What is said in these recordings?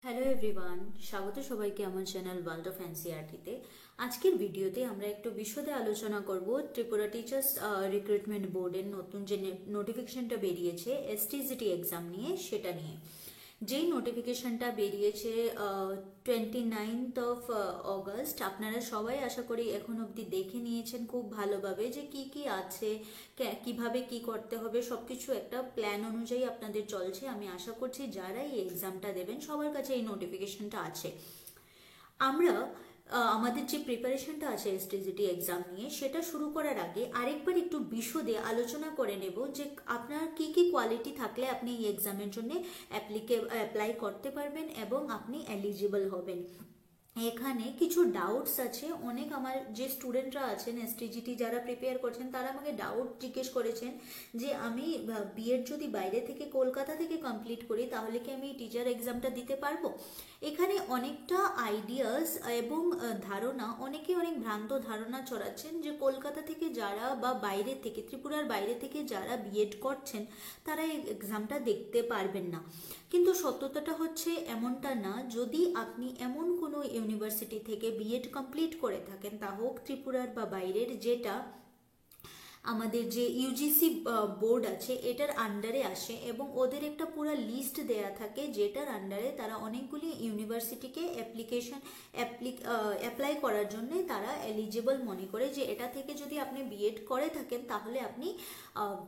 Hello everyone, স্বাগত সবাইকে আমার চ্যানেল ওয়ার্ল্ড অফ এনসিইআরটিতে। আজকের ভিডিওতে আমরা একটু বিশদে আলোচনা করব ত্রিপুরা টিচার্স রিক্রুটমেন্ট বোর্ডের নতুন যে নোটিফিকেশনটা বেরিয়েছে এসটিজিটি এক্সাম নিয়ে, সেটা নিয়ে। যেই নোটিফিকেশনটা বেরিয়েছে 29th অগস্ট, আপনারা সবাই আশা করি এখন অবধি দেখে নিয়েছেন খুব ভালোভাবে যে কি কি আছে, কিভাবে কি করতে হবে, সবকিছু একটা প্ল্যান অনুযায়ী আপনাদের চলছে। আমি আশা করছি যারা এই এক্সামটা দেবেন সবার কাছে এই নোটিফিকেশনটা আছে। আমরা আমাদের যে প্রিপারেশনটা আছে এসটিজিটি এক্সাম নিয়ে, সেটা শুরু করার আগে আরেকবার একটু বিশদে আলোচনা করে নেব যে আপনার কি কি কোয়ালিটি থাকলে আপনি এই এক্সামের জন্য অ্যাপ্লাই করতে পারবেন এবং আপনি এলিজিবল হবেন। এখানে কিছু ডাউটস আছে, অনেক আমার যে স্টুডেন্টরা আছেন এসটিজিটি যারা প্রিপেয়ার করছেন তারা আমাকে ডাউট জিজ্ঞেস করেছেন যে আমি বিএড যদি বাইরে থেকে কলকাতা থেকে কমপ্লিট করি তাহলে কি আমি টিচার এক্সামটা দিতে পারবো। এখানে অনেকটা আইডিয়াস এবং ধারণা, অনেকে অনেক ভ্রান্ত ধারণা ছড়াচ্ছেন যে কলকাতা থেকে যারা বা বাইরে থেকে, ত্রিপুরার বাইরে থেকে যারা বিএড করছেন তারা এই এক্সামটা দেখতে পারবেন না। কিন্তু সত্যতাটা হচ্ছে এমনটা না। যদি আপনি এমন কোনো ইউনিভার্সিটি থেকে বিএড কমপ্লিট করে থাকেন, তা হোক ত্রিপুরার বা বাইরের, যেটা আমাদের যে ইউজিসি বোর্ড আছে এটার আন্ডারে আসে এবং ওদের একটা পুরো লিস্ট দেয়া থাকে যেটার আন্ডারে তারা অনেকগুলি ইউনিভার্সিটিকে অ্যাপ্লাই করার জন্য তারা এলিজিবল মনে করে যে এটা থেকে যদি আপনি বিএড করে থাকেন তাহলে আপনি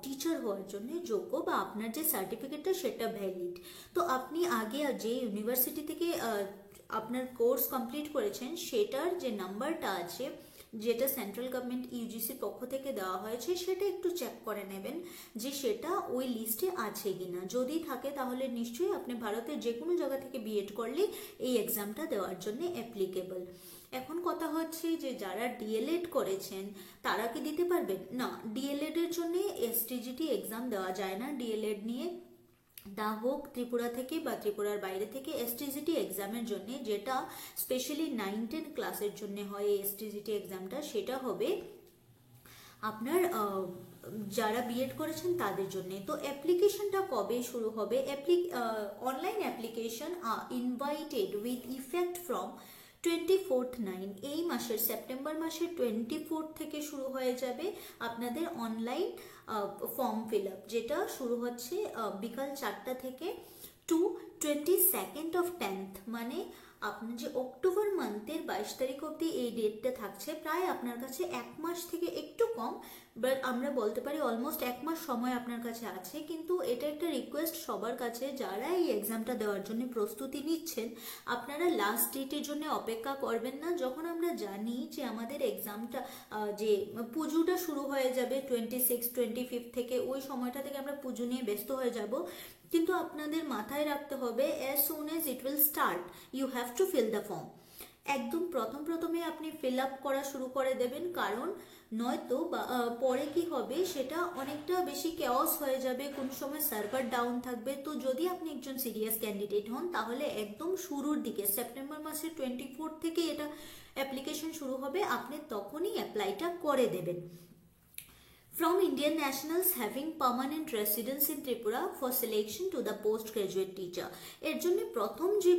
টিচার হওয়ার জন্য যোগ্য বা আপনার যে সার্টিফিকেটটা সেটা ভ্যালিড। তো আপনি আগে যে ইউনিভার্সিটি থেকে আপনার কোর্স কমপ্লিট করেছেন সেটার যে নাম্বারটা আছে, যেটা সেন্ট্রাল গভর্নমেন্ট ইউজিসির পক্ষ থেকে দেওয়া হয়েছে, সেটা একটু চেক করে নেবেন যে সেটা ওই লিস্টে আছে কিনা। যদি থাকে তাহলে নিশ্চয়ই আপনি ভারতের যে কোনো জায়গা থেকে বিএড করলে এই এক্সামটা দেওয়ার জন্য অ্যাপ্লিকেবল। এখন কথা হচ্ছে যে যারা ডিএলএড করেছেন তারা কি দিতে পারবেন? না, ডিএলএড এর জন্য এসটিজিটি এক্সাম দেওয়া যায় না। ডিএলএড নিয়ে তা হোক ত্রিপুরা থেকে বা ত্রিপুরার বাইরে থেকে এসটিজিটি এক্সামের জন্য, যেটা স্পেশালি 9-10 ক্লাসের জন্য হয় এই এসটিজিটি এক্সামটা, সেটা হবে আপনার যারা বিএড করেছেন তাদের জন্য। তো অ্যাপ্লিকেশনটা কবে শুরু হবে? Online application invited with effect from 24/9, এই মাসের সেপ্টেম্বর মাসের 24 থেকে শুরু হয়ে যাবে আপনাদের অনলাইন ফর্ম ফিল আপ, যেটা শুরু হচ্ছে বিকাল 4টা থেকে টু 22nd of 10th, মানে আপনার যে অক্টোবর মান্থের 22 তারিখ অবধি এই ডেটটা থাকছে। প্রায় আপনার কাছে এক মাস থেকে একটু কম, বাট আমরা বলতে পারি অলমোস্ট এক মাস সময় আপনার কাছে আছে। কিন্তু এটা একটা রিকোয়েস্ট সবার কাছে, যারা এই এক্সামটা দেওয়ার জন্য প্রস্তুতি নিচ্ছেন, আপনারা লাস্ট ডেটের জন্য অপেক্ষা করবেন না। যখন আমরা জানি যে আমাদের এক্সামটা যে পুজোটা শুরু হয়ে যাবে 26-25 থেকে, ওই সময়টা থেকে আমরা পুজো নিয়ে ব্যস্ত হয়ে যাব। কিন্তু আপনাদের মাথায় রাখতে হবে as soon as it will start you have to fill the form। একদম প্রথমে আপনি ফিল আপ করা শুরু করে দেবেন, কারণ নয়তো পরে কি হবে সেটা অনেকটা বেশি কেওস হয়ে যাবে, কোন সময় সার্ভার ডাউন থাকবে। তো যদি আপনি একজন সিরিয়াস ক্যান্ডিডেট হন তাহলে একদম শুরুর দিকে সেপ্টেম্বর মাসের 24 থেকে এটা অ্যাপ্লিকেশন শুরু হবে, আপনি তখনই অ্যাপ্লাইটা করে দেবেন। From Indian nationals having permanent residence in Tripura for selection to the postgraduate teacher, এর জন্য প্রথম যে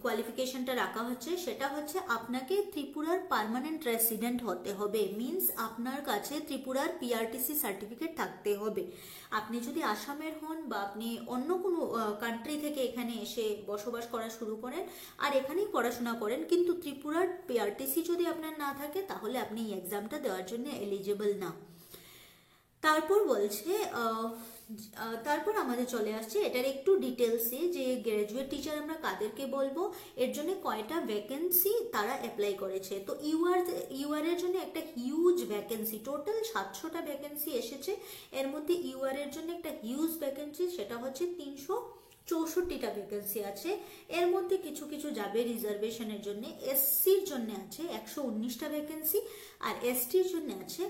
কোয়ালিফিকেশনটা রাখা হচ্ছে সেটা হচ্ছে আপনাকে ত্রিপুরার পার্মানেন্ট রেসিডেন্ট হতে হবে। মিন্স আপনার কাছে ত্রিপুরার পিআরটিসি সার্টিফিকেট থাকতে হবে। আপনি যদি আসামের হন বা আপনি অন্য কোনো কান্ট্রি থেকে এখানে এসে বসবাস করা শুরু করেন আর এখানেই পড়াশোনা করেন, কিন্তু ত্রিপুরার পিআরটিসি যদি আপনার না থাকে তাহলে আপনি এই এক্সামটা দেওয়ার জন্য এলিজিবল না। তারপর বলছে তারপর আমাদের চলে আসছে এটার একটু ডিটেলসে, যে গ্র্যাজুয়েট টিচার আমরা কাদেরকে বলবো, এর জন্য কয়টা ভ্যাকেন্সি তারা অ্যাপ্লাই করেছে। তো ইউআর এর জন্য একটা হিউজ ভ্যাকেন্সি, টোটাল 700টা ভ্যাকেন্সি এসেছে। এর মধ্যে ইউআর এর জন্য একটা হিউজ ভ্যাকেন্সি, সেটা হচ্ছে 364টা ভ্যাকেন্সি আছে। এর মধ্যে কিছু কিছু যাবে রিজার্ভেশনের জন্য। এসসির জন্য আছে 119টা ভ্যাকেন্সি আর এসটির জন্য আছে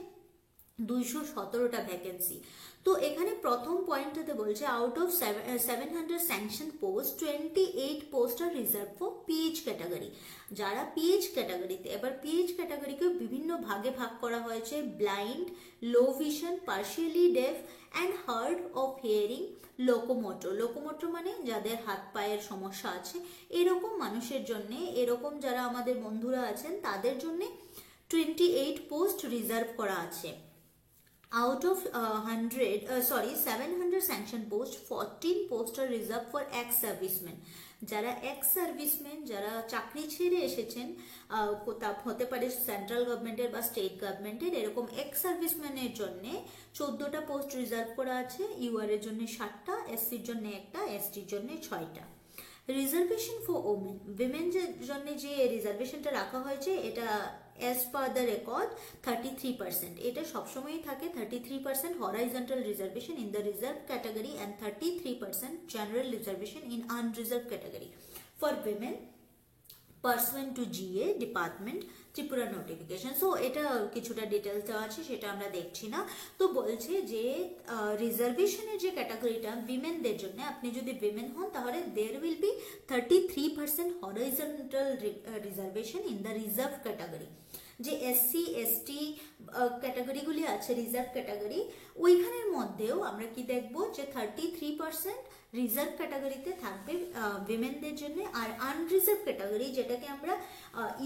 217টা ভ্যাকেন্সি। তো এখানে প্রথম পয়েন্টটাতে বলছে out of 700 sanction post 28 post আর রিজার্ভ ফর পিএইচ ক্যাটাগরি। যারা পিএইচ ক্যাটাগরিতে, এবার পিএইচ ক্যাটাগরিকে বিভিন্ন ভাগে ভাগ করা হয়েছে, blind, low vision, partially deaf and hard of hearing, locomotor মানে যাদের হাত পায়ের সমস্যা আছে, এরকম মানুষের জন্যে, এরকম যারা আমাদের বন্ধুরা আছেন তাদের জন্যে 28 পোস্ট রিজার্ভ করা আছে। Out of 700 sanctioned posts, 14 posts are reserved for ex-servicemen. যারা এক্স সার্ভিসম্যান, যারা চাকরি ছেড়ে এসেছেন, হতে পারে সেন্ট্রাল গভর্নমেন্টের বা স্টেট গভর্নমেন্টের, এরকম এক্স সার্ভিসম্যানের জন্য 14টা পোস্ট রিজার্ভ করা আছে। ইউআর এর জন্য 7টা, এসসির জন্য 1টা, এসটির জন্য 6টা। রিজার্ভেশন ফর ওমেন, উইমেনদের জন্য যে রিজার্ভেশনটা রাখা হয়েছে এটা as per the record 33%, এটা সবসময়ই থাকে 33% horizontal reservation in the reserved category and 33% general reservation in unreserved category for women pursuant to GA department Tripura notification. So এটা কিছুটা ডিটেলস দেওয়া আছে, সেটা আমরা দেখছি না। তো বলছে যে রিজার্ভেশনের যে ক্যাটাগরিটা উইমেনদের জন্য, আপনি যদি উইমেন হন তাহলে there will be 33% horizontal reservation in the reserve category. যে এসসি এসটি ক্যাটাগরিগুলি আছে রিজার্ভ ক্যাটাগরি, ওইখানের মধ্যেও আমরা কি দেখবো যে 33% রিজার্ভ ক্যাটাগরিতে থাকবে উইমেনদের জন্য, আর আনরিজার্ভ ক্যাটাগরি যেটাকে আমরা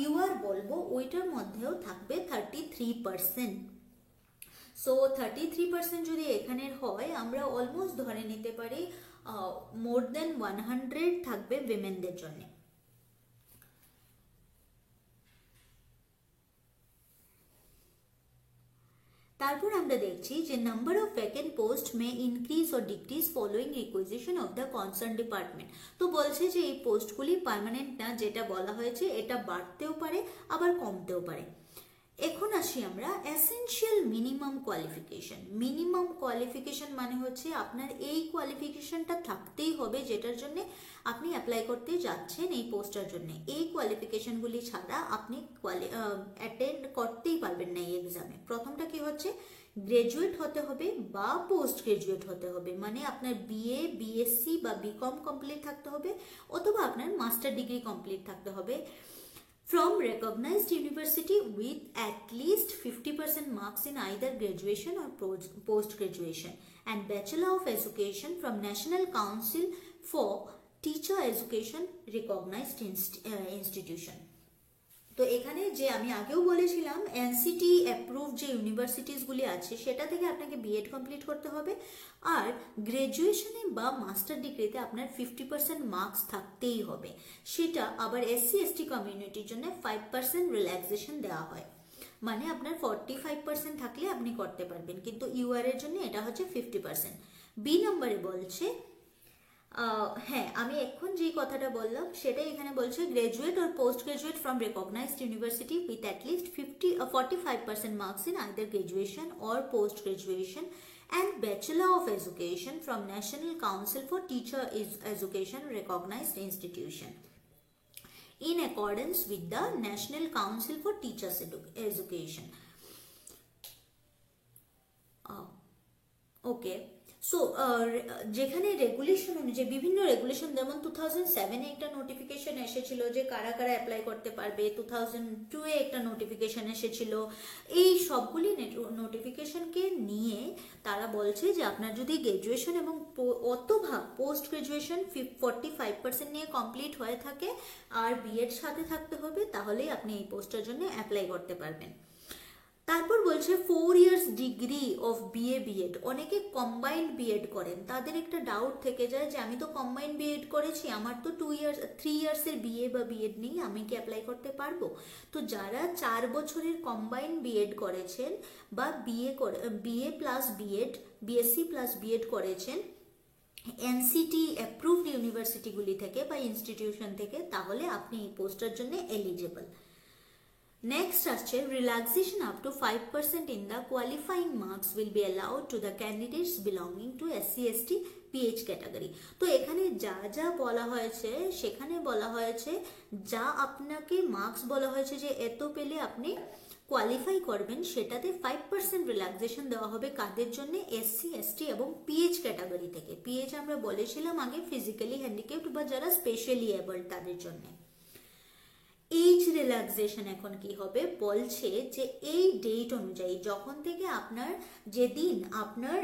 ইউআর বলবো ওইটার মধ্যেও থাকবে 33%। সো 33% যদি এখানের হয়, আমরা অলমোস্ট ধরে নিতে পারি মোর দেন 100 থাকবে উইমেনদের জন্য। তারপর আমরা দেখছি যে number of vacant post may increase or decrease following requisition of the concern department. তো বলছে যে এই পোস্টগুলি পার্মানেন্ট না, যেটা বলা হয়েছে এটা বাড়তেও পারে আবার কমতেও পারে। এখন আসি আমরা essential minimum qualification. Minimum qualification মানে হচ্ছে আপনার এই কোয়ালিফিকেশনটা থাকতেই হবে যেটার জন্য আপনি অ্যাপ্লাই করতে যাচ্ছেন এই পোস্টার জন্য। এই কোয়ালিফিকেশনগুলি ছাড়া আপনি অ্যাটেন্ড করতেই পারবেন না এই এক্সামে। প্রথমটা কি হচ্ছে, গ্রাজুয়েট হতে হবে বা পোস্ট গ্রাজুয়েট হতে হবে, মানে আপনার বিএ, বিএসসি বা বিকম কমপ্লিট থাকতে হবে, অথবা আপনার মাস্টার ডিগ্রি কমপ্লিট থাকতে হবে from recognized university with at least 50% marks in either graduation or post graduation, and Bachelor of Education from National Council for Teacher Education recognized institution। তো এখানে যে আমি আগেও বলেছিলাম এনসিটি অ্যাপ্রুভ যে ইউনিভার্সিটিসগুলি আছে সেটা থেকে আপনাকে বিএড কমপ্লিট করতে হবে, আর গ্র্যাজুয়েশনে বা মাস্টার ডিগ্রিতে আপনার 50% মার্কস থাকতেই হবে। সেটা আবার এসসি এসটি কমিউনিটির জন্য 5% রিল্যাক্সেশন দেওয়া হয়, মানে আপনার 45% থাকলে আপনি করতে পারবেন, কিন্তু ইউআর এর জন্য এটা হচ্ছে 50%। বি নম্বরে বলছে, হ্যাঁ আমি এখন যে কথাটা বললাম সেটাই এখানে বলছে, graduate or post graduate from recognized university with at least 45% marks in either graduation or post graduation and Bachelor of Education from National Council for Teacher Education recognized institution in accordance with the National Council for Teachers Education। Okay, so যেখানে regulation অনুযায়ী বিভিন্ন regulation, যেমন 2007-এ একটা notification এসেছিল যে কারা কারা apply করতে পারবে, 2002-এ একটা নোটিফিকেশন এসেছিল, এই সবগুলি নোটিফিকেশনকে নিয়ে তারা বলছে যে আপনার যদি গ্র্যাজুয়েশন এবং অথবা পোস্ট গ্র্যাজুয়েশন 45% নিয়ে কমপ্লিট হয়ে থাকে আর বিএড সাথে থাকতে হবে, তাহলেই আপনি এই পোস্টের জন্য অ্যাপ্লাই করতে পারবেন। তারপর বলছে 4 years degree of BA BEd. অনেকে কম্বাইন্ড বিএড করেন, তাদের একটা ডাউট থেকে যায় যে আমি তো কম্বাইন্ড বিএড করেছি, আমার তো 3 ইয়ার্সের বিএ বা বিএড নেই, আমি কি অ্যাপ্লাই করতে পারবো? তো যারা 4 বছরের কম্বাইন্ড বিএড করেছেন বা BA plus B Ed, BSc plus B Ed করেছেন এনসিটি অ্যাপ্রুভড ইউনিভার্সিটিগুলি থেকে বা ইনস্টিটিউশন থেকে, তাহলে আপনি এই পোস্টের জন্য এলিজিবল। Next আসছে relaxation up to 5% in the qualifying marks will be allowed to the candidates belonging to SC ST PH category। তো এখানে যা যা বলা হয়েছে সেখানে বলা হয়েছে, যা আপনাকে মার্কস বলা হয়েছে যে এত পেলে আপনি কোয়ালিফাই করবেন সেটাতে 5% রিল্যাক্সেশন দেওয়া হবে কাদের জন্য, এসসি এসটি এবং পিএইচ ক্যাটাগরি থেকে। পিএইচ আমরা বলেছিলাম আগে ফিজিক্যালি হ্যান্ডিক্যাপড বা যারা স্পেশালি এবলড তাদের জন্য। এজ রিল্যাক্সেশন এখন কি হবে বলছে যে এই ডেট অনুযায়ী যখন থেকে আপনার যেদিন আপনার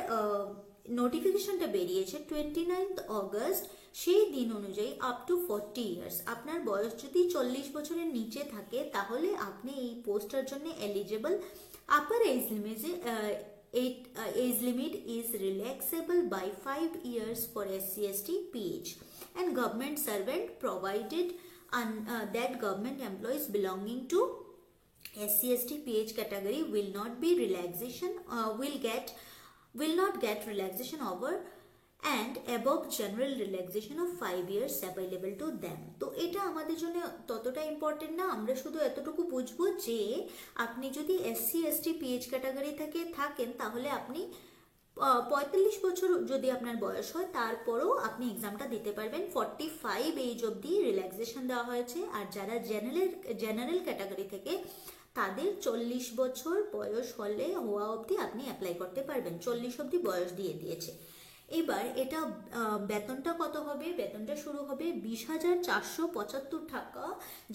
নোটিফিকেশনটা বেরিয়েছে 29 অগস্ট, সেই দিন অনুযায়ী আপ টু 40 ইয়ার্স, আপনার বয়স যদি 40 বছরের নিচে থাকে তাহলে আপনি এই পোস্টটার জন্য eligible. Upper age limit is relaxable by 5 years for SC ST PH and government servant provided that government employees belonging to SC ST PH category will not get relaxation over and above general relaxation of 5 years available to them। তো এটা আমাদের জন্য ততটা important না, আমরা শুধু এতটুকু বুঝবো যে আপনি যদি এসসি এসটি পিএইচ ক্যাটাগরি থেকে থাকেন তাহলে আপনি 45 বছর যদি আপনার বয়স হয় তারপরেও আপনি এক্সামটা দিতে পারবেন। 45 এজ অবধি রিল্যাক্সেশন দেওয়া হয়েছে। আর যারা জেনারেল ক্যাটাগরি থেকে তাদের 40 বছর বয়স হওয়া অবধি আপনি অ্যাপ্লাই করতে পারবেন, 40 অবধি বয়স দিয়ে দিয়েছে। এবার এটা বেতনটা কত হবে, বেতনটা শুরু হবে 20,475 টাকা,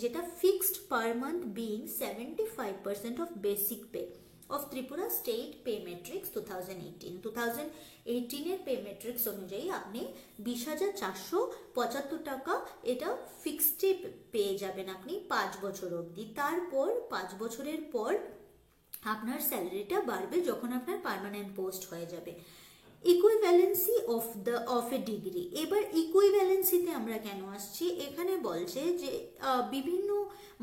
যেটা fixed per month being 75% of basic pay of Tripura State Pay Matrix 2018 এর পে ম্যাট্রিক্স অনুযায়ী আপনি 20,475 টাকা এটা ফিক্সড পেয়ে যাবেন আপনি 5 বছর অবধি। তারপর 5 বছরের পর আপনার স্যালারিটা বাড়বে যখন আপনার পার্মানেন্ট পোস্ট হয়ে যাবে। Equivalency of A degree. এবার ইকুইভ্যালেন্সিতে আমরা কেন আসছি, এখানে বলছে যে বিভিন্ন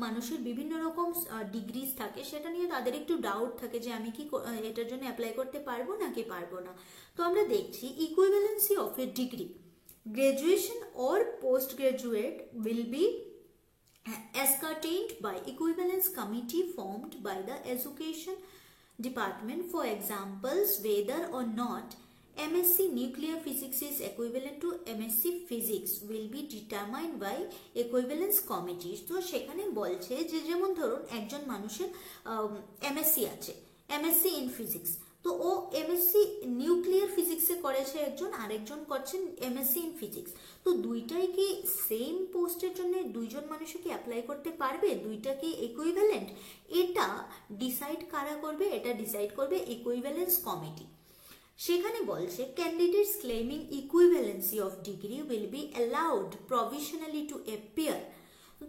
মানুষের বিভিন্ন রকম ডিগ্রিজ থাকে, সেটা নিয়ে তাদের একটু ডাউট থাকে যে আমি কি এটার জন্য অ্যাপ্লাই করতে পারবো নাকি পারবো না। তো আমরা দেখছি equivalency of A degree, graduation or post graduate will be ascertained by equivalence committee formed by the education department. For examples, whether or not MSc Nuclear Physics is equivalent to MSc Physics will be determined by equivalence committees. তো সেখানে বলছে যে যেমন ধরুন একজন মানুষের MSc আছে, MSc in Physics, তো ও এমএসসি নিউক্লিয়ার ফিজিক্সে করেছে একজন, আরেকজন করছেন এমএসসি ইন ফিজিক্স। তো দুইটাই কি সেম পোস্টের জন্য দুইজন মানুষও কি অ্যাপ্লাই করতে পারবে, দুইটা কি ইকুইভ্যালেন্ট? এটা ডিসাইড কারা করবে, এটা ডিসাইড করবে ইকুইভ্যালেন্স কমিটি। সেখানে বলছে candidates claiming equivalency of degree will be allowed provisionally to appear.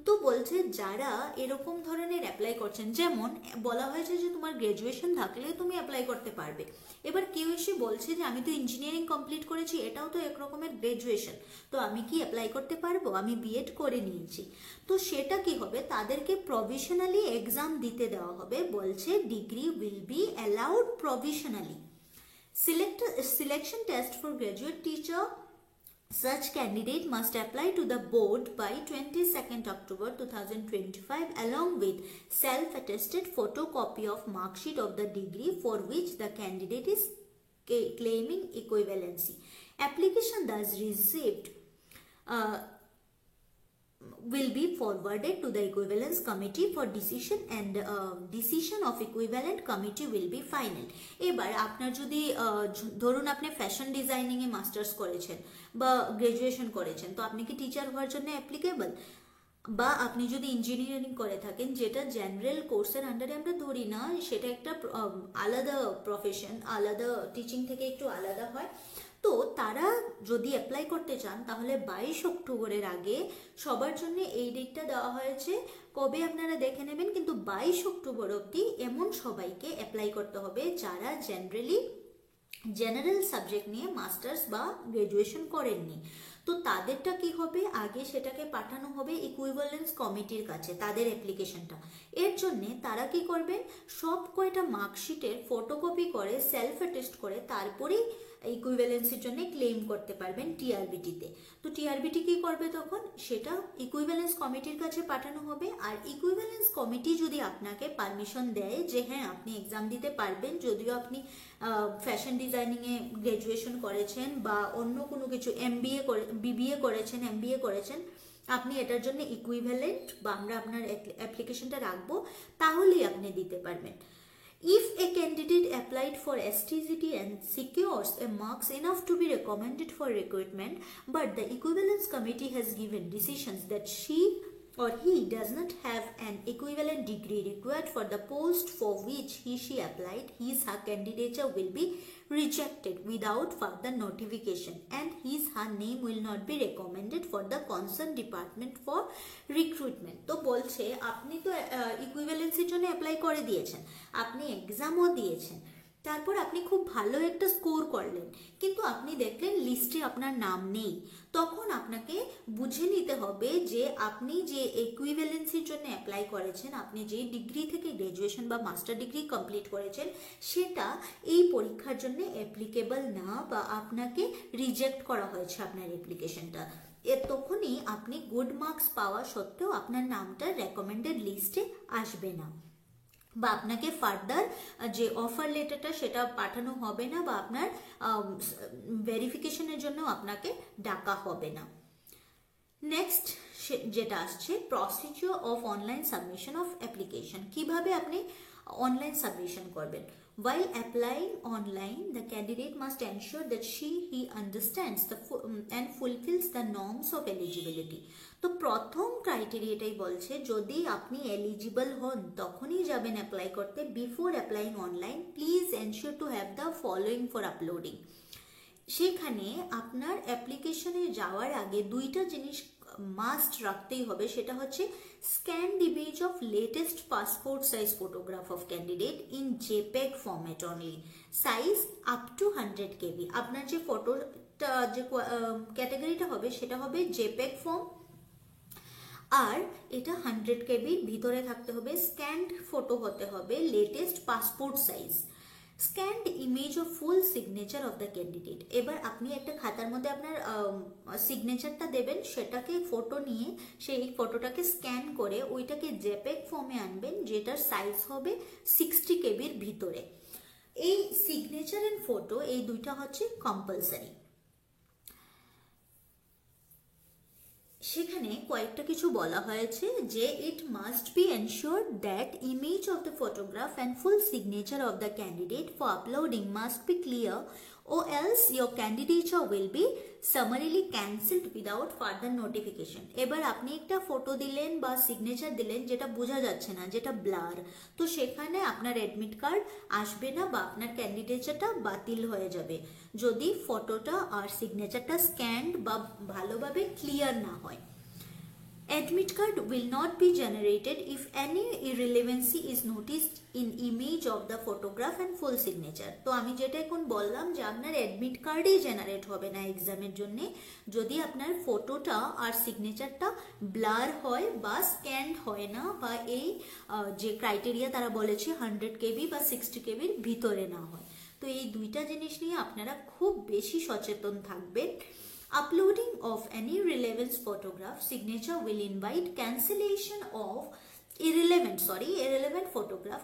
তো বলছে যারা এরকম ধরনের অ্যাপ্লাই করছেন, যেমন বলা হয়েছে যে তোমার গ্রাজুয়েশন থাকলে তুমি অ্যাপ্লাই করতে পারবে। এবার কেউ এসে বলছে যে আমি তো ইঞ্জিনিয়ারিং কমপ্লিট করেছি, এটাও তো এক রকমের গ্রাজুয়েশন, তো আমি কি অ্যাপ্লাই করতে পারবো, আমি বিএড করে নিয়েছি। তো সেটা কি হবে, তাদেরকে প্রভিশনালি এক্সাম দিতে দেওয়া হবে। বলছে degree will be allowed provisionally. Selection test for graduate teacher. Such candidate must apply to the board by 22nd October 2025 along with self-attested photocopy of mark sheet of the degree for which the candidate is claiming equivalency. Application thus received will be forwarded to the equivalence committee for decision and decision of equivalent committee will be final. এবার আপনার যদি ধরুন আপনি fashion designing এ masters করেছেন বা graduation করেছেন, তো আপনি কি টিচার হওয়ার জন্য অ্যাপ্লিকেবল? বা আপনি যদি ইঞ্জিনিয়ারিং করে থাকেন, যেটা জেনারেল কোর্সের আন্ডারে আমরা ধরি না, সেটা একটা আলাদা প্রফেশন, আলাদা টিচিং থেকে একটু আলাদা হয়। তো তারা যদি অ্যাপ্লাই করতে চান তাহলে 22 অক্টোবরের আগে সবার জন্য এই ডেটটা দেওয়া হয়েছে। কবে আপনারা দেখে নেবেন, কিন্তু 22 অক্টোবর অবধি এমন সবাইকে অ্যাপ্লাই করতে হবে যারা জেনারেল সাবজেক্ট নিয়ে মাস্টার্স বা গ্রাজুয়েশন করেননি। তো তাদেরটা কি হবে, আগে সেটাকে পাঠানো হবে ইকুইভ্যালেন্স কমিটির কাছে তাদের অ্যাপ্লিকেশনটা। এর জন্য তারা কি করবেন, সব কয়টা মার্কশিটের ফটোকপি করে সেলফ অ্যাটেস্ট করে তারপরেই ইকুইভ্যালেন্সির জন্য ক্লেম করতে পারবেন টিআরবিটিতে। তো টিআরবিটি কি করবে তখন, সেটা ইকুইভ্যালেন্স কমিটির কাছে পাঠানো হবে। আর ইকুইভ্যালেন্স কমিটি যদি আপনাকে পারমিশন দেয় যে হ্যাঁ আপনি এক্সাম দিতে পারবেন, যদিও আপনি ফ্যাশন ডিজাইনিংয়ে গ্রাজুয়েশন করেছেন বা অন্য কোনো কিছু বিবিএ করেছেন, এমবিএ করেছেন, আপনি এটার জন্য ইকুইভ্যালেন্ট বা আমরা আপনার অ্যাপ্লিকেশনটা রাখবো, তাহলেই আপনি দিতে পারবেন। If a candidate applied for STCT and secures a marks enough to be recommended for recruitment, but the equivalence committee has given decisions that she or he does not have an equivalent degree required for the post for which he/she applied, his/her candidature will be rejected without further notification, and his/her name will not be recommended for the concerned department for recruitment. তো বলছে আপনি তো ইকুইভ্যালেন্সির জন্য apply করে দিয়েছেন, আপনি এক্সামও দিয়েছেন, তারপর আপনি খুব ভালো একটা স্কোর করলেন, কিন্তু আপনি দেখলেন লিস্টে আপনার নাম নেই। তখন আপনাকে বুঝে নিতে হবে যে আপনি যে ইকুইভ্যালেন্সির জন্য অ্যাপ্লাই করেছেন, আপনি যে ডিগ্রি থেকে গ্র্যাজুয়েশন বা মাস্টার ডিগ্রি কমপ্লিট করেছেন, সেটা এই পরীক্ষার জন্য অ্যাপ্লিকেবল না, বা আপনাকে রিজেক্ট করা হয়েছে আপনার অ্যাপ্লিকেশনটা। তখনই আপনি গুড মার্কস পাওয়া সত্ত্বেও আপনার নামটা রেকমেন্ডেড লিস্টে আসবে না, বা আপনাকে ফার্দার যে অফার লেটারটা সেটা পাঠানো হবে না, বা আপনার ভেরিফিকেশনের জন্য আপনাকে ডাকা হবে না। নেক্সট যেটা আসছে procedure of online submission of application. কিভাবে আপনি অনলাইন সাবমিশন করবেন? While applying online, the candidate must ensure that he understands and fulfills the norms of eligibility. তো প্রথম ক্রাইটেরিয়াটাই বলছে যদি আপনি এলিজিবল হন তখনই যাবেন অ্যাপ্লাই করতে। Before applying online please ensure to have the following for uploading. সেখানে আপনার অ্যাপ্লিকেশনে যাওয়ার আগে দুইটা জিনিস মাস্ট রাখতেই হবে, সেটা হচ্ছে scanned image of latest passport size photograph of candidate in JPEG format only, size up to 100 KB। আপনার যে ফটোটা যে ক্যাটাগরিটা হবে সেটা হবে JPEG ফর্ম, আর এটা 100 KB ভিতরে থাকতে হবে। স্ক্যান্ড ফটো হতে হবে latest passport size. Scanned image of full signature of the candidate. এবার আপনি একটা খাতার মধ্যে আপনার সিগনেচারটা দেবেন, সেটাকে ফটো নিয়ে সেই ফটোটাকে স্ক্যান করে ওইটাকে জেপেগ ফর্মে আনবেন, যেটার সাইজ হবে 60 KBর ভিতরে। এই সিগনেচার এন্ড ফটো এই দুইটা হচ্ছে কম্পালসারি। সেখানে কয়েকটা কিছু বলা হয়েছে যে it must be ensured that image of the photograph and full signature of the candidate for uploading must be clear, or else your candidature will be summarily cancelled without further notification। এবার আপনি একটা photo দিলেন বা signature দিলেন যেটা বোঝা যাচ্ছে না, যেটা ব্লার, তো সেখানে আপনার অ্যাডমিট কার্ড আসবে না বা আপনার ক্যান্ডিডেচারটা বাতিল হয়ে যাবে যদি ফটোটা আর সিগনেচারটা স্ক্যান্ড বা ভালোভাবে ক্লিয়ার না হয়। Admit card will not be generated if any irrelevancy is noticed in image of the photograph and full signature। তো আমি যেটা এখন বললাম যে আপনার অ্যাডমিট কার্ডই জেনারেট হবে না এক্সামের জন্য যদি আপনার ফটোটা আর সিগনেচারটা ব্লার হয় বা স্ক্যান্ড হয় না, বা এই যে ক্রাইটেরিয়া তারা বলেছে 100 KB বা 60 KBর ভিতরে না হয়। তো এই দুইটা জিনিস নিয়ে আপনারা খুব বেশি সচেতন থাকবেন। Uploading of any relevant photograph signature will invite cancellation of irrelevant photograph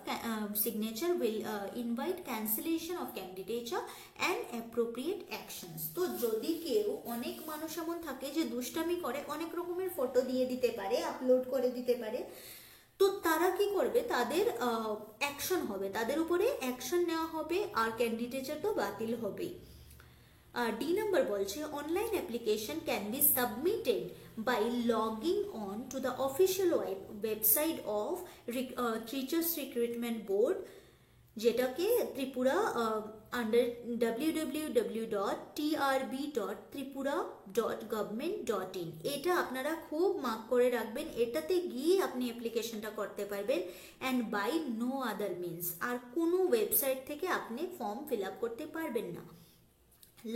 signature will invite cancellation of candidature and appropriate actions। তো যদি কেউ, অনেক মানুষ এমন থাকে যে দুষ্টামি করে অনেক রকমের ফটো দিয়ে দিতে পারে, আপলোড করে দিতে পারে, তো তারা কি করবে, তাদের অ্যাকশন হবে, তাদের উপরে অ্যাকশন নেওয়া হবে আর ক্যান্ডিডেচার তো বাতিল হবেই। D number বলছে online application can be submitted by logging on to the official website of Teachers Recruitment Board, যেটাকে ত্রিপুরা under www.trb.tripura.government.in। এটা আপনারা খুব মার্ক করে রাখবেন, এটাতে গিয়ে আপনি অ্যাপ্লিকেশনটা করতে পারবেন and by no other means। আর কোনো ওয়েবসাইট থেকে আপনি ফর্ম ফিল আপ করতে পারবেন না।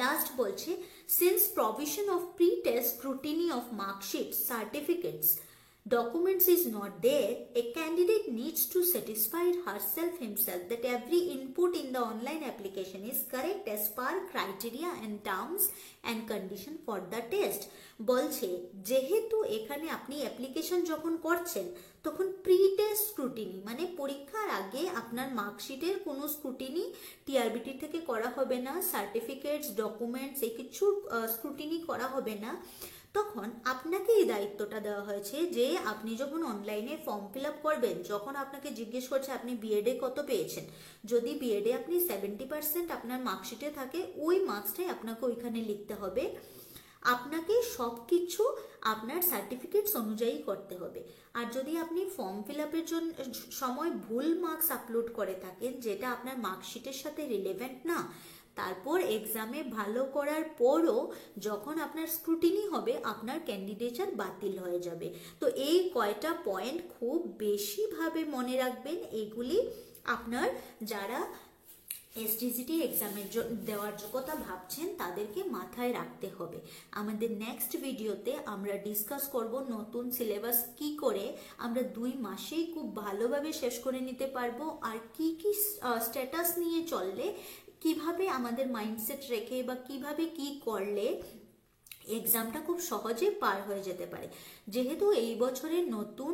লাস্ট বলছে since provision of pre-test scrutiny of mark sheets, certificates, documents is not there, a candidate needs to satisfy himself that every input in the online application is correct as per criteria and terms and condition for the test। বলছে যেহেতু এখানে আপনি application যখন করছেন তখন pre test scrutiny মানে পরীক্ষার আগে আপনার মার্কশিটের কোনো স্ক্রুটিনি টিআরবিটি থেকে করা হবে না, সার্টিফিকেটস, ডকুমেন্টস এই কিছু স্ক্রুটিনি করা হবে না। তো তখন আপনাকে এই দায়িত্বটা দেওয়া হয়েছে যে আপনি যখন অনলাইনে ফর্ম ফিল আপ করবেন, যখন আপনাকে জিজ্ঞেস করছে আপনি বিএডে কত পেয়েছেন, যদি বিএডে আপনি 70% আপনার মার্কশিটে থাকে, ওই মার্কসটাই আপনাকে ওইখানে লিখতে হবে। আপনাকে সব কিছু আপনার সার্টিফিকেটস অনুযায়ী করতে হবে। আর যদি আপনি ফর্ম ফিল আপের জন্য সময় ভুল মার্কস আপলোড করে থাকেন, যেটা আপনার মার্কশিটের সাথে রিলেভেন্ট না, তারপর এক্সামে ভালো করার পরও যখন আপনার স্ক্রুটিনি হবে আপনার ক্যান্ডিডেচার বাতিল হয়ে যাবে। তো এই কয়টা পয়েন্ট খুব বেশিভাবে মনে রাখবেন। এগুলি আপনার যারা এসটিজিটি এক্সামের দেওয়ার কথা ভাবছেন তাদেরকে মাথায় রাখতে হবে। আমাদের নেক্সট ভিডিওতে আমরা ডিসকাস করব নতুন সিলেবাস কি করে আমরা 2 মাসেই খুব ভালোভাবে শেষ করে নিতে পারবো, আর কি কি স্ট্যাটাস নিয়ে চললে, কিভাবে আমাদের মাইন্ডসেট রেখে বা কিভাবে কি করলে এক্সামটা খুব সহজে পার হয়ে যেতে পারে। যেহেতু এই বছরের নতুন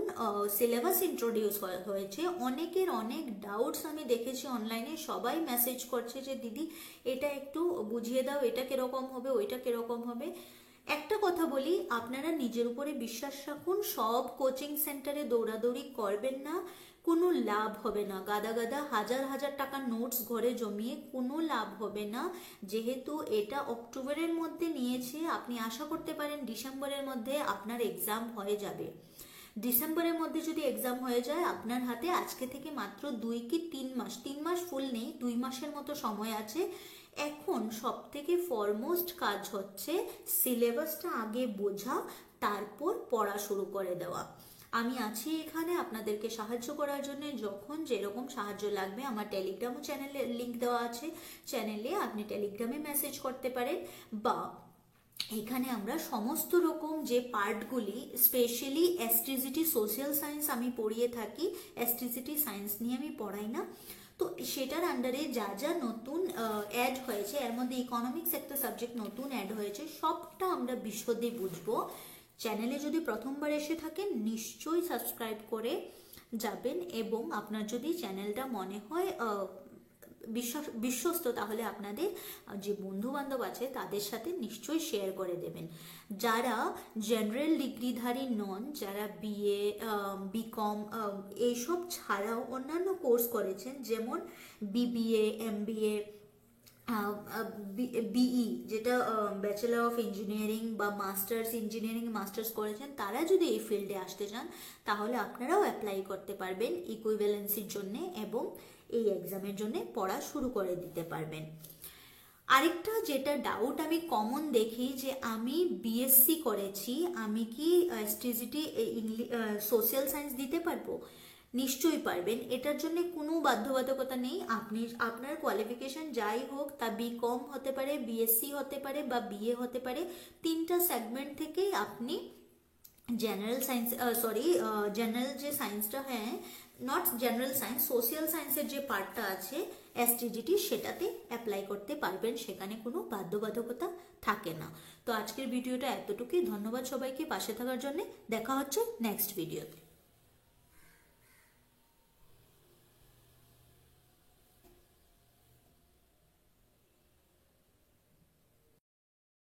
সিলেবাস ইন্ট্রোডিউস হয়েছে, অনেকের অনেক ডাউটস আমি দেখেছি অনলাইনে, সবাই মেসেজ করছে যে দিদি এটা একটু বুঝিয়ে দাও, এটা কিরকম হবে, ওইটা কিরকম হবে। একটা কথা বলি, আপনারা নিজের উপরে বিশ্বাস রাখুন, সব কোচিং সেন্টারে দৌড়াদৌড়ি করবেন না, কোনো লাভ হবে না। গাদা গাদা হাজার হাজার টাকার নোটস ঘরে জমিয়ে কোনো লাভ হবে না। যেহেতু এটা অক্টোবরের মধ্যে নিয়েছে, আপনি আশা করতে পারেন ডিসেম্বরের মধ্যে আপনার এক্সাম হয়ে যাবে। ডিসেম্বরের মধ্যে যদি এক্সাম হয়ে যায়, আপনার হাতে আজকে থেকে মাত্র 2 কি 3 মাস ফুল নেই, 2 মাসের মতো সময় আছে। এখন সব থেকে ফরমোস্ট কাজ হচ্ছে সিলেবাসটা আগে বোঝা, তারপর পড়া শুরু করে দেওয়া। আমি আছি এখানে আপনাদেরকে সাহায্য করার জন্য। যখন যেরকম সাহায্য লাগবে, আমার টেলিগ্রাম চ্যানেলের লিঙ্ক দেওয়া আছে, চ্যানেলে আপনি টেলিগ্রামে মেসেজ করতে পারেন, বা এখানে আমরা সমস্ত রকম যে পার্টগুলি, স্পেশালি এসটিজিটি সোশ্যাল সায়েন্স আমি পড়িয়ে থাকি, এসটিজিটি সায়েন্স নিয়ে আমি পড়াই না, তো সেটার আন্ডারে যা যা নতুন অ্যাড হয়েছে, এর মধ্যে ইকোনমিক্স একটা সাবজেক্ট নতুন অ্যাড হয়েছে, সবটা আমরা বিশদে বুঝবো। চ্যানেলে যদি প্রথমবার এসে থাকেন নিশ্চয়ই সাবস্ক্রাইব করে যাবেন, এবং আপনার যদি চ্যানেলটা মনে হয় বিশ্বস্ত, তাহলে আপনাদের যে বন্ধু বান্ধব আছে তাদের সাথে নিশ্চয়ই শেয়ার করে দেবেন। যারা জেনারেল ডিগ্রিধারী নন, যারা বিএ, বিকম এইসব ছাড়াও অন্যান্য কোর্স করেছেন, যেমন বিবিএ, এমবিএ, বিই যেটা ব্যাচেলার অফ ইঞ্জিনিয়ারিং, বা মাস্টার্স ইঞ্জিনিয়ারিং মাস্টার্স করেছেন, তারা যদি এই ফিল্ডে আসতে চান তাহলে আপনারাও অ্যাপ্লাই করতে পারবেন ইকুইভ্যালেন্সির জন্য, এবং এই এক্সামের জন্য পড়া শুরু করে দিতে পারবেন। আরেকটা যেটা ডাউট আমি কমন দেখি, যে আমি বিএসসি করেছি, আমি কি এসটিজিটি সোশ্যাল সায়েন্স দিতে পারবো? নিশ্চয়ই পারবেন, এটার জন্য কোনো বাধ্যবাধকতা নেই। আপনি আপনার কোয়ালিফিকেশন যাই হোক, তা বিকম হতে পারে, বিএসসি হতে পারে, বা বিএ হতে পারে, 3টা সেগমেন্ট থেকেই আপনি জেনারেল সায়েন্স, জেনারেল যে সায়েন্সটা, হ্যাঁ নট জেনারেল সায়েন্স, সোশ্যাল সায়েন্সের যে পার্টটা আছে এসটিজিটি, সেটাতে অ্যাপ্লাই করতে পারবেন, সেখানে কোনো বাধ্যবাধকতা থাকে না। তো আজকের ভিডিওটা এতটুকুই। ধন্যবাদ সবাইকে পাশে থাকার জন্য। দেখা হচ্ছে নেক্সট ভিডিওতে।